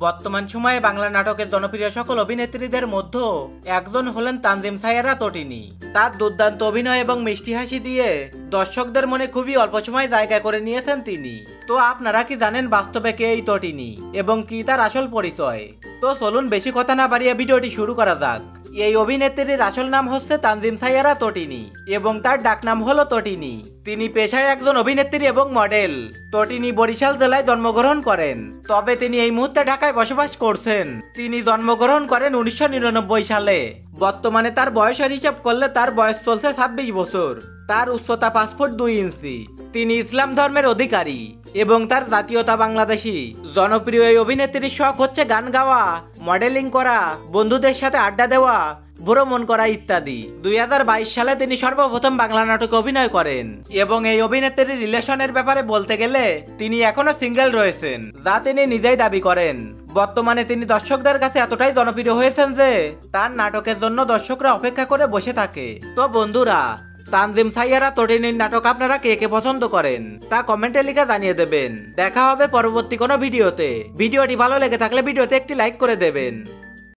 বর্তমান সময়ে বাংলা নাটকের জনপ্রিয় সকল অভিনেত্রীদের মধ্যে একজন হলেন তানজিম সাইয়ারা তটিনী। তার দুর্দান্ত অভিনয় এবং মিষ্টি হাসি দিয়ে দর্শকদের মনে খুবই অল্প সময় জায়গা করে নিয়েছেন তিনি। তো আপনারা কি জানেন বাস্তবে কে এই তটিনী এবং কি তার আসল পরিচয়? তো চলুন বেশি কথা না বাড়িয়ে ভিডিওটি শুরু করা যাক। এই অভিনেত্রীর আসল নাম হচ্ছে তানজিম সাইয়ারা তটিনী এবং তার ডাকনাম হলো তটিনী। তিনি পেশায় একজন অভিনেত্রী এবং মডেল। তটিনী বরিশাল জেলায় জন্মগ্রহণ করেন, তবে তিনি এই মুহূর্তে ঢাকায় বসবাস করছেন। তিনি জন্মগ্রহণ করেন 1999 সালে। বর্তমানে তার বয়সের হিসাব করলে তার বয়স চলছে 26 বছর। তার উচ্চতা 5 ফুট 2 ইঞ্চি। তিনি ইসলাম ধর্মের অধিকারী এবং তার জাতীয়তা বাংলাদেশী। জনপ্রিয় এই অভিনেত্রীর শখ হচ্ছে গান গাওয়া, মডেলিং করা, বন্ধুদের সাথে আড্ডা দেওয়া, ভ্রমণ করা ইত্যাদি। 2022 সালে তিনি সর্বপ্রথম বাংলা নাটকে অভিনয় করেন এবং এই অভিনেত্রীর রিলেশনের ব্যাপারে বলতে গেলে তিনি এখনো সিঙ্গেল রয়েছেন, যা তিনি নিজেই দাবি করেন। বর্তমানে তিনি দর্শকদের কাছে এতটাই জনপ্রিয় হয়েছেন যে তার নাটকের জন্য দর্শকরা অপেক্ষা করে বসে থাকে। তো বন্ধুরা, তানজিম সাইয়ারা তটিনীর নাটক আপনারা কে কে পছন্দ করেন তা কমেন্টে লিখে জানিয়ে দেবেন। দেখা হবে পরবর্তী কোনো ভিডিওতে। ভিডিওটি ভালো লেগে থাকলে ভিডিওতে একটি লাইক করে দেবেন।